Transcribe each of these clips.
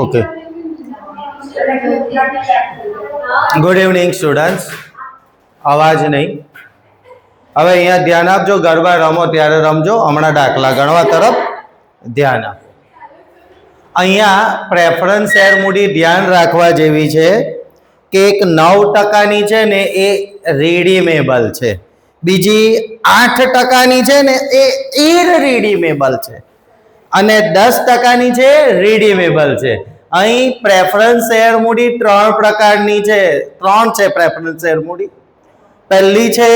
Okay, good evening students. અવાજ નહીં. હવે અહીંયા ધ્યાન આપજો. ગરબા રમો ત્યારે રમજો. હમણાં દાખલા ગણવા તરફ ધ્યાન આપો. અહીંયા પ્રેફરન્સ શેર મૂડી ધ્યાન રાખવા જેવી છે કે એક 9% છે ને એ રીડીમેબલ છે, બીજી 8% છે ને એ ઇરરીડીમેબલ છે અને 10% છે રીડીમેબલ છે. અહીં પ્રેફરન્સ શેર મૂડી 3 પ્રકારની છે. 3 છે પ્રેફરન્સ શેર મૂડી. પહેલી છે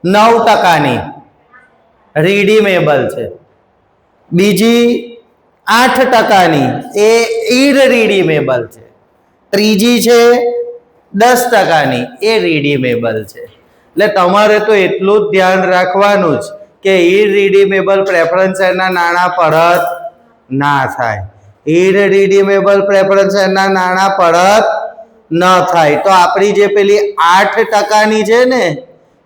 9%ની, રીડીમેબલ છે. બીજી 8%ની, એ ઇરરીડીમેબલ છે. ત્રીજી છે 10%ની, એ રીડીમેબલ છે. એટલે તમારે તો એટલું જ ધ્યાન રાખવાનું જ કે ઇરરીડીમેબલ પ્રેફરન્સ શેરના નાણાં પરત ના થાય. ઇરરીડીમેબલ પ્રેફરન્સ શેરના નાણાં પરત ન થાય તો આપણી જે પેલી 8%ની છે ને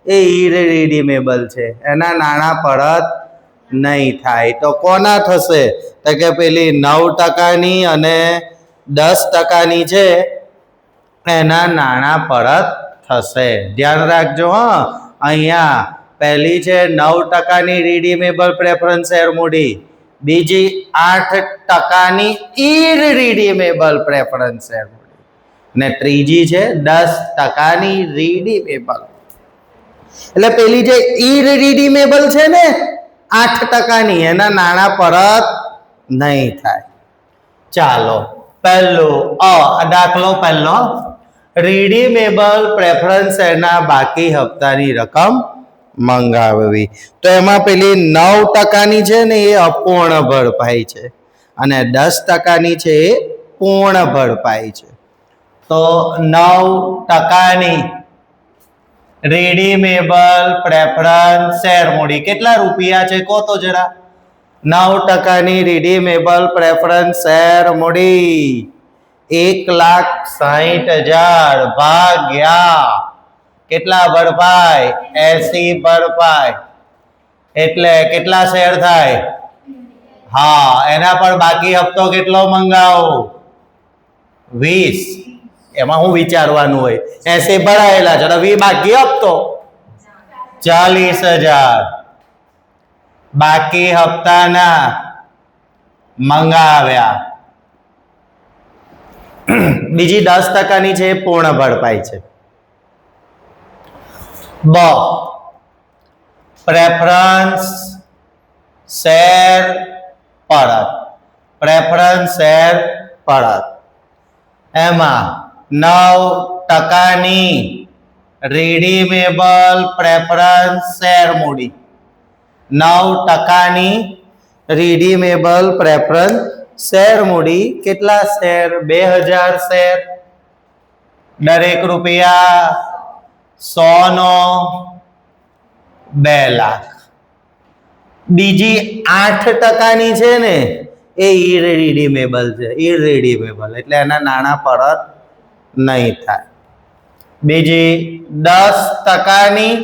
એ ઇરરીડીમેબલ છે, એના નાણાં પરત નહીં થાય. તો કોના થશે? તો કે પેલી 9%ની અને 10%ની છે એના નાણાં પરત થશે. ધ્યાન રાખજો. હા, અહીંયા પહેલી છે 9%ની રીડીમેબલ પ્રેફરન્સ શેર મૂડી, બીજી 8%ની ઇરરીડીમેબલ પ્રેફરન્સ શેર મૂડી ને ત્રીજી છે 10%ની રીડીમેબલ. એટલે પેલી જે ઇરરીડીમેબલ છે ને 8%ની, એના નાણાં પરત નહીં થાય. ચાલો પહેલો દાખલો પહેલો, રીડીમેબલ પ્રેફરન્સ શેરના બાકી હપ્તાની રકમ મંગાવવી. તો એમાં પેલી 9%ની છે ને એ અપૂર્ણ ભરપાઈ છે અને 10%ની છે એ પૂર્ણ ભરપાઈ છે. તો 9%ની રીડીમેબલ પ્રેફરન્સ શેર મૂડી કેટલા રૂપિયા છે? કહો તો જરા. 9%ની રીડીમેબલ પ્રેફરન્સ શેર મૂડી 1,60,000 ભાગ્યા કેટલા ભરપાઈ? 80 ભરપાઈ. એટલે કેટલા શેર થાય? હા, એના પર બાકી હપ્તો કેટલો મંગાવો? 20. એમાં શું વિચારવાનું હોય? 80 ભરાયેલા છે, 20 બાકી હપ્તો 40,000 બાકી હપ્તાના મંગાવ્યા. બીજી 10%ની છે પૂર્ણ ભરપાઈ છે. પ્રેફરન્સ શેર પરત. પ્રેફરન્સ શેર પરત એમાં 9%ની રીડીમેબલ પ્રેફરન્સ શેર મૂડી, 9%ની રીડીમેબલ પ્રેફરન્સ શેર મૂડી કેટલા શેર? 2000 શેર. દરેક રૂપિયા 100 નો 2 લાખ. બીજી 8%ની છે ને એ ઇરરીડીમેબલ છે, ઇરરીડીમેબલ એટલે એના નાણાં પરત નહીં થાય. બીજી 10%ની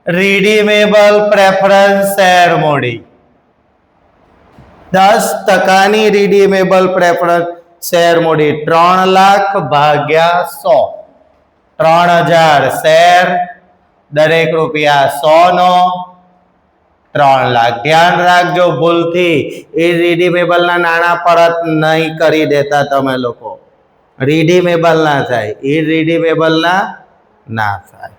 રીડીમેબલ પ્રેફરન્સ શેર મૂડી, 10%ની રીડીમેબલ પ્રેફરન્સ શેર મૂડી 3 લાખ ભાગ્યા 100. 3000 શેર, દરેક રૂપિયા 100 નો 3 લાખ. ધ્યાન રાખજો, ભૂલથી ઇરરીડીમેબલ ના નાણાં પરત નહીં કરી દેતા તમે લોકો. રીડીમેબલ ના થાય, ઇરરીડીમેબલ ના થાય.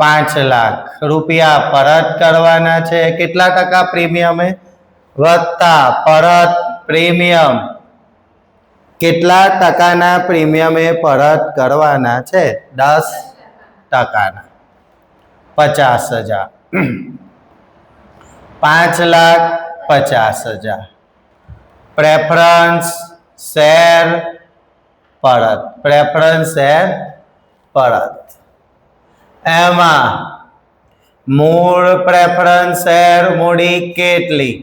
5 લાખ રૂપિયા પરત કરવાના છે. કેટલા ટકા પ્રીમિયમે? વત્તા પરત પ્રીમિયમ. કેટલા ટકાના પ્રીમિયમે પરત કરવાના છે? 10%ના 50,000. 5,50,000 પ્રેફરન્સ શેર પરત. પ્રેફરન્સ શેર પરત એમાં મૂળ પ્રેફરન્સ શેર મૂડી કેટલી?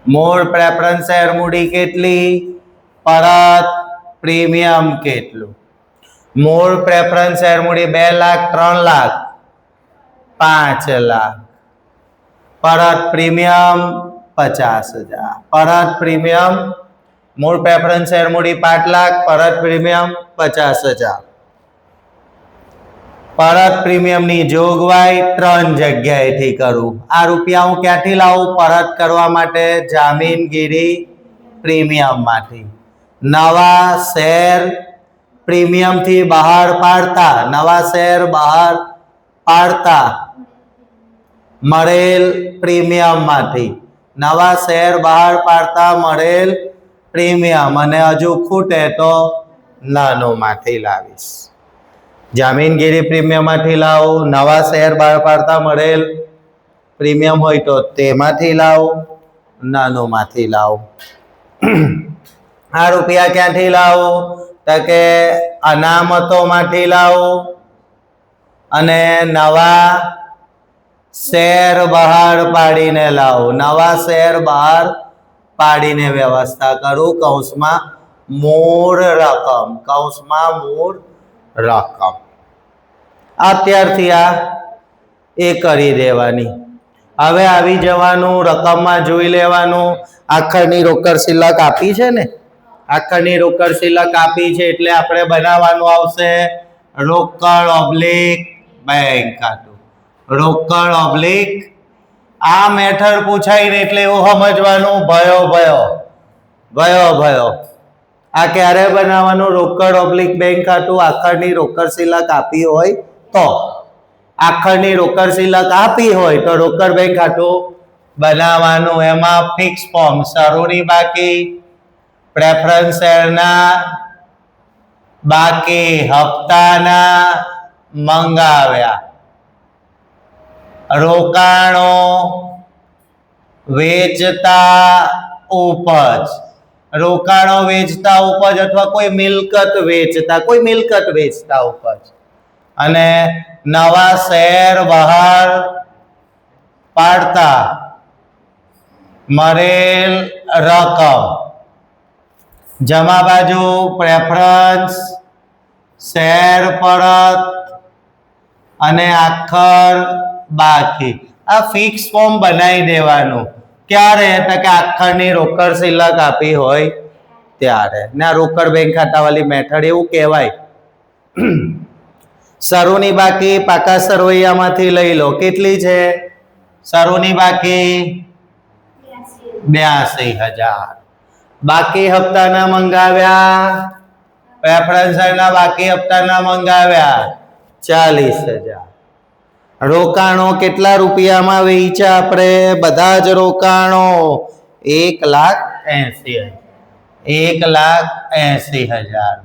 મૂળ પ્રેફરન્સ શેર મૂડી કેટલી? પરત પ્રીમિયમ કેટલું? મૂળ પ્રેફરન્સ શેર મૂડી 2 લાખ, 3 લાખ, 5 લાખ. પરત પ્રીમિયમ 50,000. પરત પ્રીમિયમ મૂળ પ્રેફરન્સ શેર મૂડી 5 લાખ, પરત પ્રીમિયમ 50,000. પરત પ્રીમિયમની જોગવાઈ 3 જગ્યાએથી કરું. આ રૂપિયા હું ક્યાંથી લાવું પરત કરવા માટે? જામીનગીરી પ્રીમિયમમાંથી. નવા શેર પ્રીમિયમથી બહાર પાડતા, નવા શેર બહાર પાડતા મળેલ પ્રીમિયમમાંથી, નવા શેર બહાર પાડતા મળેલ પ્રીમિયમ, અને હજુ ખૂટે તો નાનોમાંથી લાવીશ. જામીનગીરી પ્રીમિયમમાંથી લાવું, નવા શેર બહાર પાડતા મળેલ પ્રીમિયમ હોય તો તેમાંથી લાવું, નાનોમાંથી લાવું. આ રૂપિયા ક્યાંથી લાવું? તો કે અનામતોમાંથી લાવું અને નવા શેર બહાર પાડીને લાવું. નવા શેર બહાર પાડીને વ્યવસ્થા કરું. કૌંસમાં મૂળ રકમ, કૌંસમાં મૂળ રકમ. અત્યારથી આ એ કરી દેવાની. હવે આવી જવાનું, રકમમાં જોઈ લેવાનું. આખરની રોકડ શિલ્લક આપી છે ને, આખરની રોકડ શિલ્લક આપી છે એટલે આપણે બનાવવાનું આવશે રોકડ ઓબ્લિક બેંક ખાતું. રોકડ ઓબ્લિક, આ મેથડ પૂછાય ને એટલે એવું સમજવાનું ભયો. આ ક્યારે બનાવવાનું? રોકડ ઓબ્લિક બેંક ખાતું આખરની રોકડ શિલ્લક આપી હોય તો. આખરની રોકડ શિલ્લક આપી હોય તો રોકડ બેંક ખાતું બનાવવાનું. એમાં ફિક્સ ફોર્મ, શરૂની બાકી, પ્રેફરન્સ શેરના બાકી, હપ્તાના મંગાવ્યા, રોકાણો વેચતા ઉપજ, રોકાણો વેચતા ઉપજ અથવા કોઈ મિલકત વેચતા ઉપજ, અને નવા શેર બહાર પાડતા મળેલ રકમ. જમા બાજુ પ્રેફરન્સ શેર પરત અને આખર બાકી. આ ફિક્સ ફોર્મ બનાવી દેવાનું. ક્યારે? તો કે આખરની રોકડ શિલ્લક આપી હોય ત્યારે. ને આ રોકડ બેંક ખાતા વાળી મેથડ એવું કહેવાય. શરૂની બાકી પાકા સરવૈયામાંથી લઈ લો. કેટલી છે શરૂની બાકી? 82,000. બાકી હપ્તાના મંગાવ્યા, પ્રેફરન્સ શેરના બાકી હપ્તાના મંગાવ્યા 40,000. રોકાણો કેટલા રૂપિયામાં વેચ્યા આપણે? બધા જ રોકાણો 1,80,000. 1,80,000.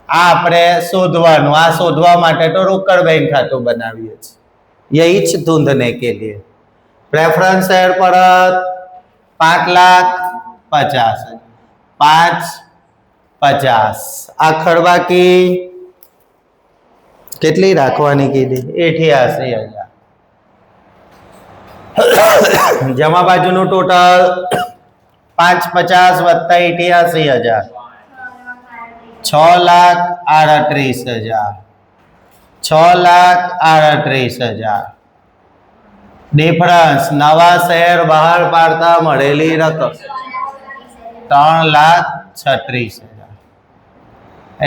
આ આપણે શોધવાનું. આ શોધવા માટે તો રોકડ બેંક ખાતું બનાવીએ છીએ. यही ढूंढने के लिए प्रेफरन्स शेर परत 5,50,000. 5,50,000. આખર બાકી કેટલી રાખવાની કીધી? 88,000. જમા બાજુનું ટોટલ 5,50,000 વત્તા 88,000, 6,38,000. 6,38,000. ડિફરન્સ નવા શેર બહાર પાડતા મળેલી રકમ 3,36,000.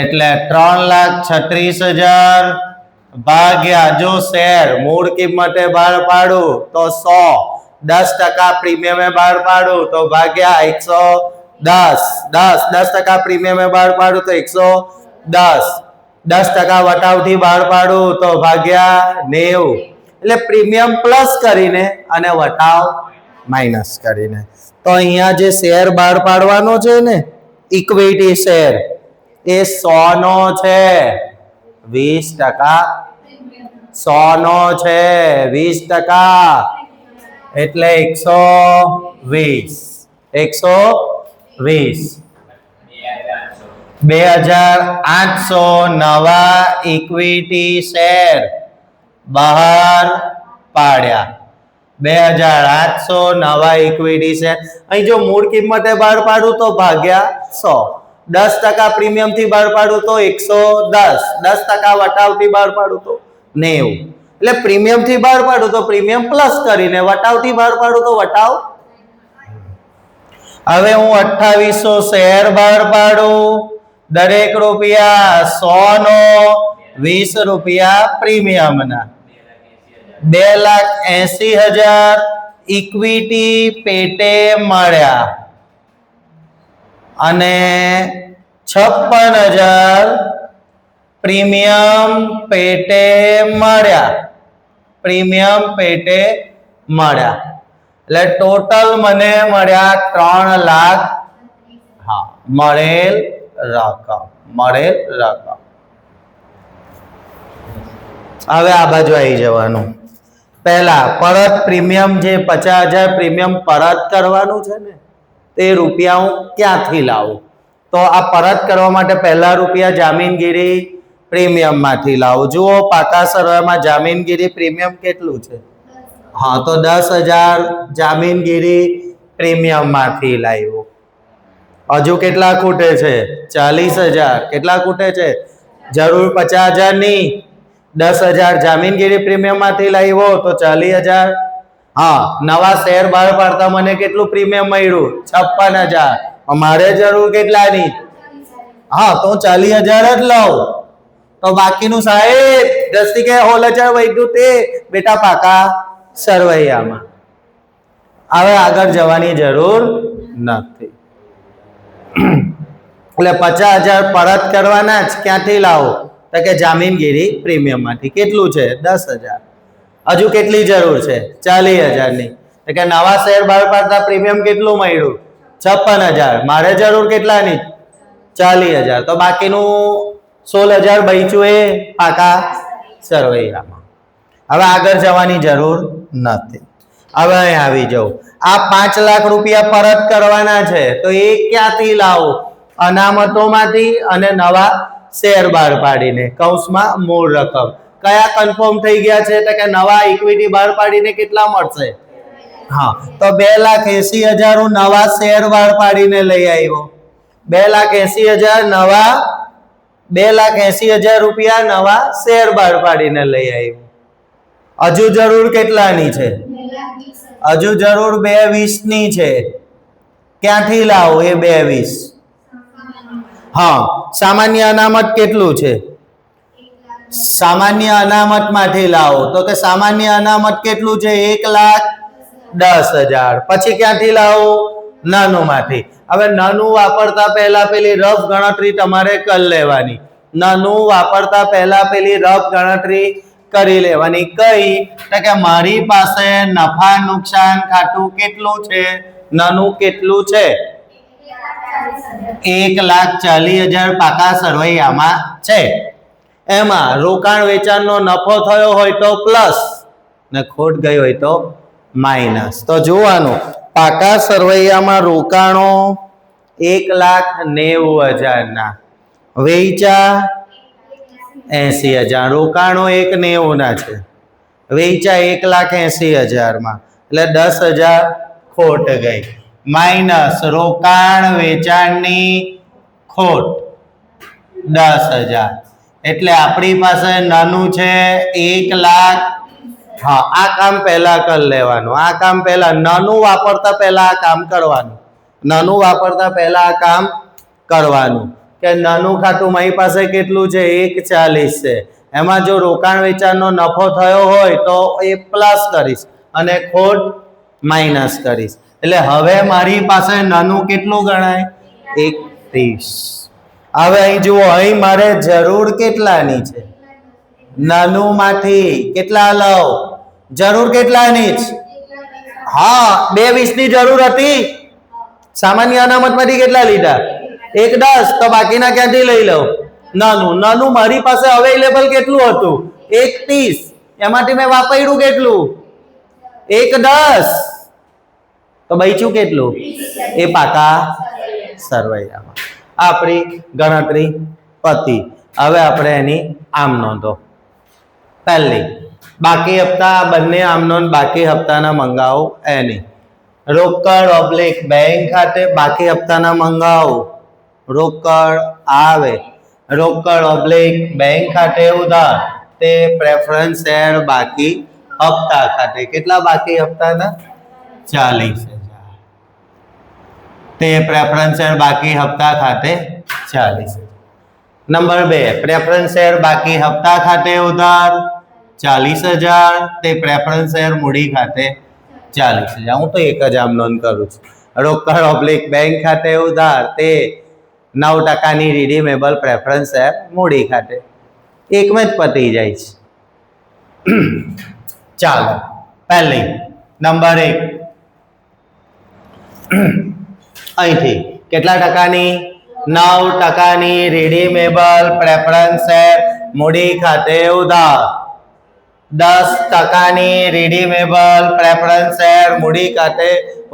એટલે 3,36,000 ભાગ્યા, જો શેર મૂળ કિંમતે બહાર પાડું તો 100, 10% પ્રીમિયમે બહાર પાડું તો ભાગ્યા 110, 10% પ્રીમિયમે બહાર પાડું તો 110, 10% વટાવથી બહાર પાડું તો ભાગ્યા 90. એટલે પ્રીમિયમ પ્લસ કરીને અને વટાવ માઇનસ કરીને. તો અહીંયા જે શેર બહાર પાડવાનો છે ને, ઇક્વિટી શેર, એ 100 નો છે, 20%. 100 નો છે, 20%, એટલે 120. 2,800 નવા ઇક્વિટી શેર બહાર પાડ્યા. 2,800 નવા ઇક્વિટી શેર. અહીં જો મૂળ કિંમતે બહાર પાડું તો ભાગ્યા 100, 10% પ્રીમિયમ થી બહાર પાડું તો 110, 10% વટાવથી બહાર પાડું તો 90. એટલે પ્રીમિયમ થી બહાર પાડું તો પ્રીમિયમ પ્લસ કરીને, વટાવ થી બહાર પાડું તો વટાવ. હવે હું 2800 શેર બહાર પાડું, દરેક રૂપિયા 100 નો, 20 રૂપિયા પ્રીમિયમના, 2,80,000 ઇક્વિટી પેટે મળ્યા અને 56,000 પ્રીમિયમ પેટે મળ્યા. પ્રીમિયમ પેટે મળ્યા એટલે ટોટલ મને મળ્યા 3 લાખ. હા, મળેલ રકમ. હવે આ બાજુ આવી જવાનું. પહેલા પરત પ્રીમિયમ જે 50,000 પ્રીમિયમ પરત કરવાનું છે ને, તે રૂપિયા હું ક્યાંથી લાવું? તો આ પરત કરવા માટે પહેલા રૂપિયા જામીનગીરી પ્રીમિયમ માંથી લાવું. જુઓ પાકા સરવાળામાં જામીનગીરી પ્રીમિયમ કેટલું છે? હા, તો 10,000 જામીનગીરી પ્રીમિયમ માંથી લાવ્યો. હજુ કેટલા ખૂટે છે? 40,000. કેટલા ખૂટે છે? જરૂર 50,000 ની, 10,000 જામીનગીરી પ્રીમિયમ માંથી લાવ્યો તો 40,000. હા, નવા શેર બહાર પાડતા મને કેટલું પ્રીમિયમ મળ્યું? 56,000. મારે જરૂર કેટલાની? હા, તો 40,000 જ લઉં. તો બાકીનું સાહેબ 10 થી કે 16,000 વધ્યું તે બેટા પાકા સરવૈયામાં. હવે આગળ જવાની જરૂર નથી. એટલે 50,000 પરત કરવાના જ. ક્યાંથી લાવો? તો કે જામીનગીરી પ્રીમિયમ માંથી. કેટલું છે? 10,000. હજુ કેટલી જરૂર છે? 40,000 ની. તો કે નવા શેર બહાર પાડતા પ્રીમિયમ કેટલું મળ્યું? 56,000. મારે જરૂર કેટલાની? 40,000. તો બાકીનું 16,000 બચ્યું એ પાકા સરવૈયામાં. હવે આગળ જવાની જરૂર નથી. હવે અહીં આવી જાઉં. આ 5 લાખ રૂપિયા પરત કરવાના છે તો એ ક્યાંથી લાવો? અનામતોમાંથી અને નવા શેર બહાર પાડીને. કૌંસમાં મૂળ રકમ. કયા કન્ફર્મ થઈ ગયા છે? તો કે નવા ઇક્વિટી બહાર પાડીને કેટલા મળશે? હા, તો 2,80,000 હું નવા શેર બહાર પાડીને લઈ આવ્યો. 2,80,000 નવા, 2,80,000 રૂપિયા નવા શેર બહાર પાડીને લઈ આવ્યો. હજુ જરૂર કેટલાની છે? હજુ જરૂર 2,20 ની છે. ક્યાંથી લાવો એ 2,20? હા, સામાન્ય અનામત કેટલું છે? સામાન્ય અનામત માંથી લાવો તો કે સામાન્ય અનામત કેટલું છે? 1,10,000. પછી ક્યાંથી લાવો? નાનું માંથી. હવે નાનું વાપરતા પહેલા પેલી રફ ગણતરી તમારે કરી લેવાની. નાનું વાપરતા પહેલા પેલી રફ ગણતરી કરી લેવાની. કઈ? તો કે મારી પાસે નફા નુકસાન ખાતું કેટલું છે? નાનું કેટલું છે? 1,40,000 પાકા સરવૈયામાં છે. એમાં રોકાણ વેચાણનો નફો થયો હોય તો પ્લસ ને ખોટ ગઈ હોય તો માઇનસ. તો જોવાનું પાકા સરવૈયામાં રોકાણો 1,90,000 ના, વેચા 80,000. રોકાણો 1,90,000 ના છે, વેચા 1,80,000 માં, એટલે 10,000 ખોટ ગઈ. માઇનસ રોકાણ વેચાણની ખોટ 10,000. એટલે આપણી પાસે નાનું છે 1,00,000. હા, આ કામ પહેલા કરી લેવાનું. આ કામ પહેલા નાનું વાપરતા પહેલા આ કામ કરવાનું. નાનું વાપરતા પહેલા આ કામ કરવાનું કે નાનું ખાતું મારી પાસે કેટલું છે? 1,40 છે. એમાં જો રોકાણ વેચાણનો નફો થયો હોય તો એ પ્લસ કરીશ અને ખોટ માઇનસ કરીશ. એટલે હવે મારી પાસે નાનું કેટલું ગણાય? 31. હવે અહીં જુઓ, અહીં મારે જરૂર કેટલાની છે? નાનું માંથી કેટલા લઉં? જરૂર કેટલાની જ? હા, 2,20 ની જરૂર હતી. સામાન્ય અનામત માંથી કેટલા લીધા? 1,10. તો બાકીના ક્યાંથી લઈ લઉં? નાનું. નાનું મારી પાસે અવેલેબલ કેટલું હતું? 1,30. એમાંથી મેં વાપર્યું કેટલું? 1,10. તો બચ્યું કેટલું? એ પાકા સરવૈયામાં. આપણી ગણતરી પતી. હવે આપણે એની આમ નોંધો. પહેલી, બાકી હપ્તા, બંને આમ નોંધ બાકી હપ્તાના મંગાવો એની. રોકડ ઓબ્લિક બેંક ખાતે બાકી હપ્તાના મંગાવો. રોકડ આવે, રોકડ ઓબ્લિક બેંક ખાતે ઉધાર. તે પ્રેફરન્સ શેર બાકી હપ્તા ખાતે કેટલા બાકી હપ્તાના 40,000 તે પ્રેફરન્સ શેર બાકી હપ્તા ખાતે 40,000 નંબર 2 પ્રેફરન્સ શેર બાકી હપ્તા ખાતે ઉધાર 40,000 તે પ્રેફરન્સ શેર મૂડી ખાતે 40,000 હું તો એક જ આમ નોંધ કરું છું રોકડ ઓબ્લિક બેંક ખાતે ઉધાર તે 9% રિડીમેબલ પ્રેફરન્સ શેર મૂડી ખાતે એકમાં જ પતી જાય છે ચાલો પહેલી નંબર 1 અહીંથી કેટલા ટકાની 9% રિડીમેબલ પ્રેફરન્સ શેર મૂડી ખાતે ઉધાર 10% રિડીમેબલ પ્રેફરન્સ શેર મૂડી ખાતે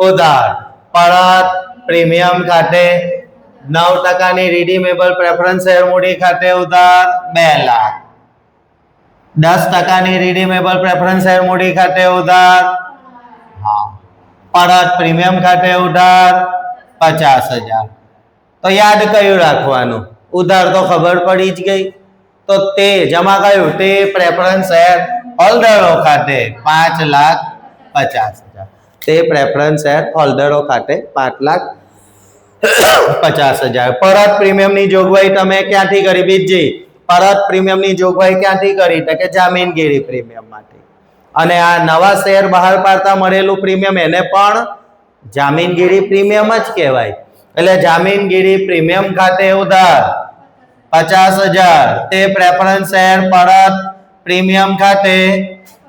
ઉધાર પરત પ્રીમિયમ ખાતે 9% રિડીમેબલ પ્રેફરન્સ શેર મૂડી ખાતે ઉધાર 2 લાખ 10% રિડીમેબલ પ્રેફરન્સ શેર મૂડી ખાતે ઉધાર હા પરત પ્રીમિયમ ખાતે ઉધાર 50,000 તો યાદ કયું રાખવાનું ઉધાર તો ખબર પડી જ ગઈ તો તે જમા કયું તે પ્રેફરન્સ શેર હોલ્ડરો ખાતે 5,50,000 તે પ્રેફરન્સ શેર હોલ્ડરો ખાતે 5,50,000 પરત પ્રીમિયમની જોગવાઈ તમે ક્યાંથી કરી બીજી પરત પ્રીમિયમની જોગવાઈ ક્યાંથી કરી તો કે જામીનગીરી પ્રીમિયમ માટે અને આ નવા શેર બહાર પાડતા મળેલું પ્રીમિયમ એને પણ જામીનગીરી પ્રીમિયમ જ કહેવાય એટલે જામીનગીરી પ્રીમિયમ ખાતે ઉધાર 50,000 તે પ્રેફરન્સ શેર પરત પ્રીમિયમ ખાતે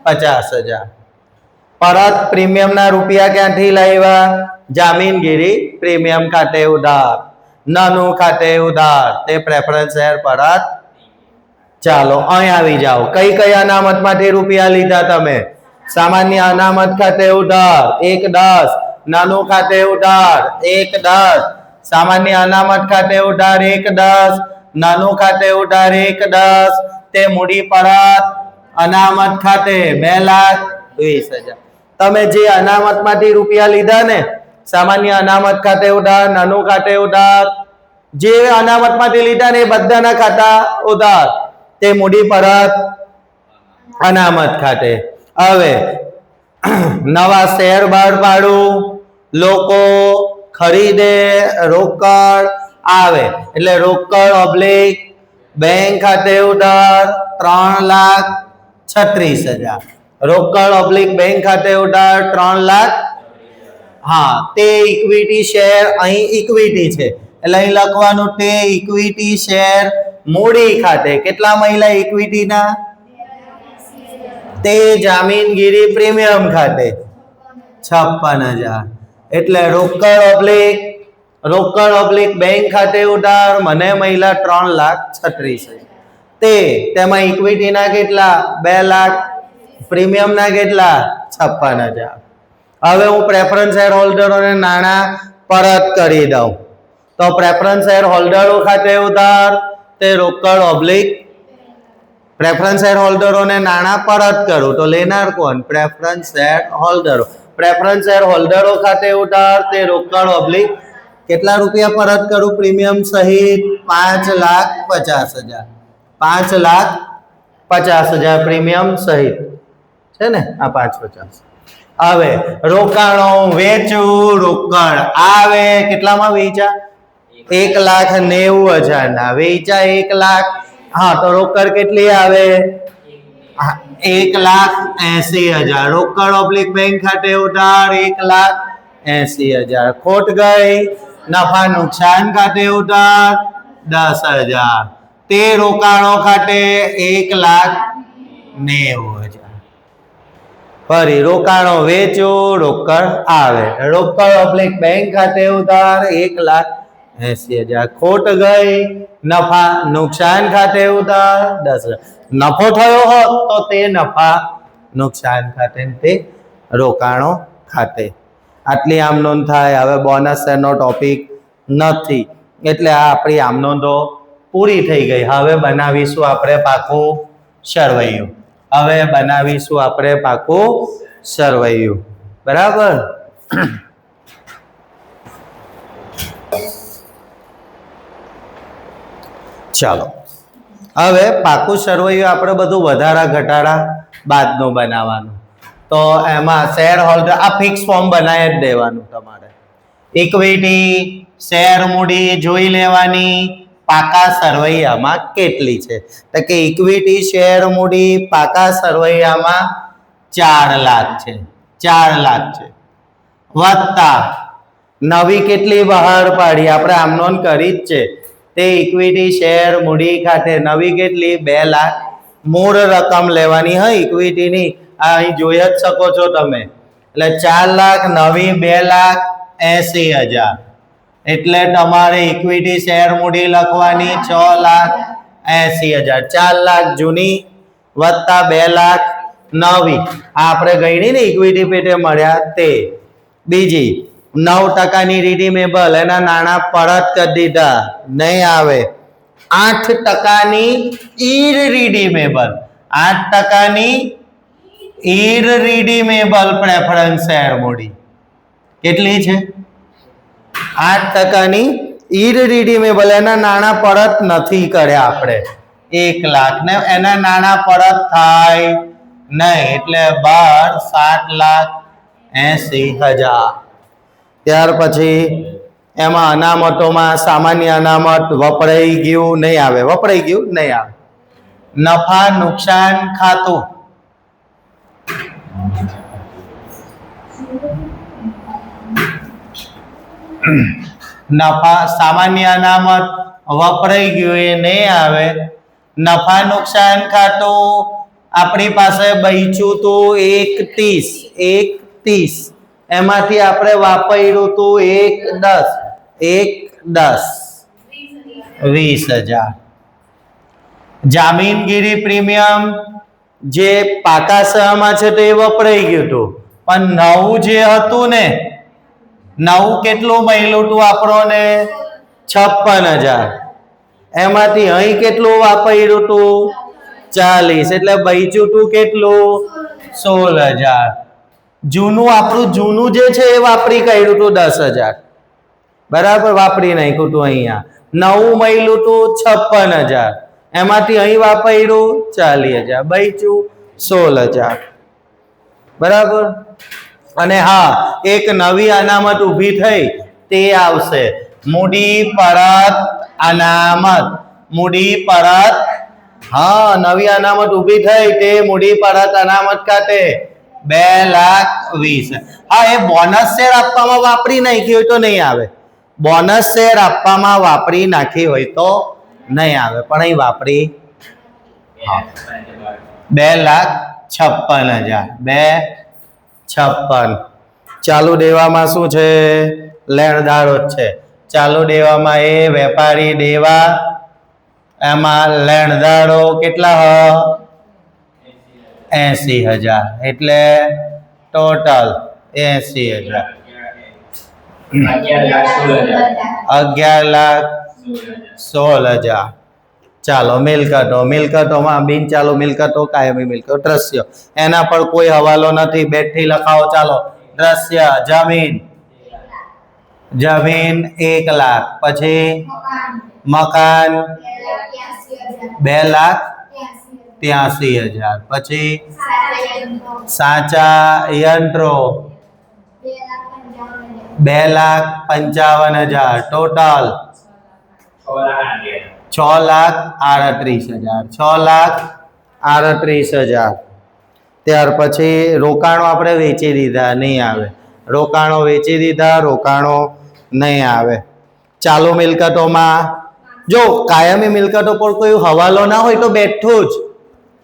50,000 પરત પ્રીમિયમના રૂપિયા ક્યાંથી લાવ્યા જામીનગીરી પ્રીમિયમ ખાતે ઉધાર નાનું ખાતે ઉધાર તે પ્રેફરન્સ શેર પરત ચાલો અહીં આવી જાઓ કઈ અનામતમાંથી રૂપિયા લીધા તમે સામાન્ય અનામત ખાતે ઉધાર 1,10 નાનું ખાતે ઉધાર 1,10 સામાન્ય અનામત ખાતે ઉધાર 1,10 નાનું ખાતે ઉધાર 1,10 તે મૂડી પરત અનામત ખાતે 2,20,000 તમે જે અનામતમાંથી રૂપિયા લીધા ને સામાન્ય અનામત ખાતે ઉધાર નાનું ખાતે ઉધાર જે અનામતમાંથી લીધા ને એ બધાના ખાતા ઉધાર તે મૂડી પરત અનામત ખાતે હવે નવા શેર બહાર પાડું લોકો ખરીદે રોકડ આવે એટલે રોકડ ઓબ્લિક બેંક ખાતે ઉધાર 3,36,000 રોકડ ઓબ્લિક બેંક ખાતે ઉધાર 3,00,000 હા તે ઇક્વિટી શેર અહીં ઇક્વિટી છે એટલે અહીં લખવાનું તે ઇક્વિટી શેર મૂડી ખાતે કેટલા મહિલા ઇક્વિટીના તે જામીનગીરી પ્રીમિયમ ખાતે 56,000 એટલે રોકડ ઓબ્લિક બેંક ખાતે ઉધાર મને મહિલા 3,36,000 તે તેમાં ઇક્વિટીના કેટલા 2 લાખ પ્રીમિયમના કેટલા 56,000 હવે હું પ્રેફરન્સ શેર હોલ્ડરોને નાણાં પરત કરી દઉં તો પ્રેફરન્સ શેર હોલ્ડરો ખાતે ઉધાર તે રોકડ ઓબ્લિક પ્રેફરન્સ શેર હોલ્ડરોને નાણાં પરત કરું તો લેનાર કોણ પ્રેફરન્સ શેર હોલ્ડરો પ્રેફરન્સ શેર હોલ્ડરો ખાતે ઉધાર તે રોકડ ઓબ્લિક કેટલા રૂપિયા પરત કરું પ્રીમિયમ સહિત 5,50,000 5,50,000 પ્રીમિયમ સહિત છે ને આ 5,50,000 હવે રોકાણો વેચું રોકડ આવે કેટલામાં વેચા 1,90,000 ના વેચા 1 લાખ હા તો રોકડ કેટલી આવે 1,80,000 રોકડ ઓબ્લિક બેંક ખાતે ઉધાર 1,80,000 ખોટ ગઈ નફા નુકસાન ખાતે ઉધાર 10,000 તે રોકાણો ખાતે 1,90,000 ફરી રોકાણો વેચો રોકડ આવે રોકડ ઓબ્લિક બેંક ખાતે ઉધાર 1,80,000 ખોટ ગઈ નફા નુકસાન ખાતે ઉધાર 10,000 નફો થયો હોત તો તે નફા નુકસાન ખાતે તે રોકાણો ખાતે આટલી આમ નોંધ થાય હવે બોનસ શેરનો ટોપિક નથી એટલે આ આપણી આમ નોંધો પૂરી થઈ ગઈ હવે બનાવીશું આપણે પાકું સરવૈયું બરાબર ચાલો હવે પાકું સરવૈયું આપણે બધું વધારા ઘટાડા બાદનું બનાવવાનું. તો એમાં શેર હોલ્ડર આ ફિક્સ ફોર્મ બનાવી જ દેવાનું તમારે. ઇક્વિટી શેર મૂડી જોઈ લેવાની પાકા સરવૈયામાં કેટલી છે. તો કે ઇક્વિટી શેર મૂડી પાકા સરવૈયામાં 4 લાખ છે. 4 લાખ છે વત્તા નવી કેટલી બહાર પાડી આપણે આમનોન કરી જ છે તે ઇક્વિટી શેર મૂડી ખાતે નવી કેટલી 2 લાખ મૂળ રકમ લેવાની હોય ઇક્વિટીની. આ અહીં જોઈ જ શકો છો તમે. એટલે 4 લાખ નવી 2,80,000 એટલે તમારે ઇક્વિટી શેર મૂડી લખવાની 6,80,000. 4 લાખ જૂની વત્તા 2 લાખ નવી આપણે ગણી ને ઇક્વિટી પેટે મળ્યા તે. બીજી 9% રીડીમેબલ એના નાણાં પરત કરી દીધા નહીં આવે. 8% ઇરરીડીમેબલ 8% ઇરરીડીમેબલ પ્રેફરન્સ શેર મૂડી કેટલી છે 8% ઇરરીડીમેબલ એના નાણાં પરત નથી કર્યા આપણે 1 લાખ ને એના નાણાં પરત થાય નહીં એટલે 7,80,000. ત્યાર પછી એમાં અનામતોમાં સામાન્ય અનામત વપરાઈ ગયું નહીં આવે. વપરાઈ ગયું નહીં આવે. નફા નુકસાન ખાતું નફા સામાન્ય અનામત વપરાઈ ગયું એ નહીં આવે. નફા નુકસાન ખાતું આપણી પાસે બચ્યું તું 1,30 એમાંથી આપણે વાપર્યું તું 1,10 20,000. જામીનગીરી પ્રીમિયમ જે પાકા સહમાં છે તે વપરાઈ ગયું હતું પણ નવું જે હતું ને નવું કેટલું મળ્યું હતું આપણને 56,000 એમાંથી અહીં કેટલું વાપર્યું હતું 40 એટલે બચ્યું તું કેટલું 16,000. જૂનું આપણું જૂનું જે છે એ વાપરી કાઢ્યું હતું 10,000 બરાબર વાપરી નાખ્યું હતું. અહીંયા નવું મળ્યું હતું 56,000 એમાંથી અહીં વાપર્યું 40,000 બચ્યું 16,000 બરાબર. અને હા એક નવી અનામત ઊભી થઈ તે આવશે મૂડી પરત અનામત. મૂડી પરત હા નવી અનામત ઊભી થઈ તે મૂડી પરત અનામત ખાતે 2,20,000. હા એ બોનસ શેર આપવામાં વાપરી નાખી હોય તો નહીં આવે. બોનસ શેર આપવામાં વાપરી નાખી હોય તો નહીં આવે પણ અહીં વાપરી 2,56,000 2,56,000. ચાલુ દેવામાં શું છે લેણદારો જ છે. ચાલુ દેવામાં એ વેપારી દેવા એમાં લેણદારો કેટલા 80,000 એટલે ટોટલ 80,000 11,16,000. ચાલો મિલકતોમાં બિન ચાલુ મિલકતો કાયમી મિલકતો દ્રશ્ય એના પર કોઈ હવાલો નથી બેઠી લખાવો. ચાલો દ્રશ્ય જમીન 1 લાખ પછી મકાન 2,83,000 પછી સાચા યંત્રો 2,55,000 ટોટલ 6,38,000 6,38,000. ત્યાર પછી રોકાણો આપણે વેચી દીધા નહીં આવે. રોકાણો વેચી દીધા રોકાણો નહીં આવે. ચાલુ મિલકતોમાં જો કાયમી મિલકતો પર કોઈ હવાલો ના હોય તો બેઠું જ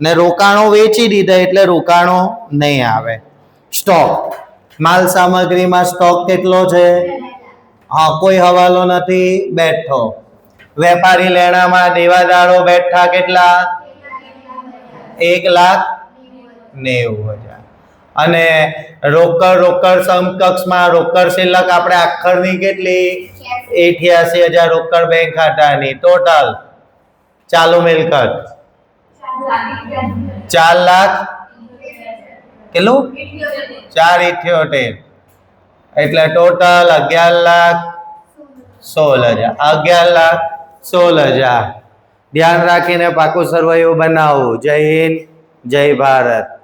ને રોકાણો વેચી દીધા એટલે રોકાણો નહીં આવે. સ્ટોક માલ સામગ્રીમાં સ્ટોક કેટલો છે હા કોઈ હવાલો નથી બેઠો. વેપારી લેણામાં દેવાદારો બેઠા કેટલા 1,90,000 અને રોકડ સમકક્ષમાં રોકડ શિલ્લક આપણે આખરની કેટલી 88,000 રોકડ બેંક ખાતાની ટોટલ ચાલુ મિલકત 4 લાખ કેટલું 4,78 એટલે ટોટલ 11,16,000 11,16,000. ધ્યાન રાખીને પાકું સરવૈયું બનાવવું. જય હિન્દ, જય ભારત.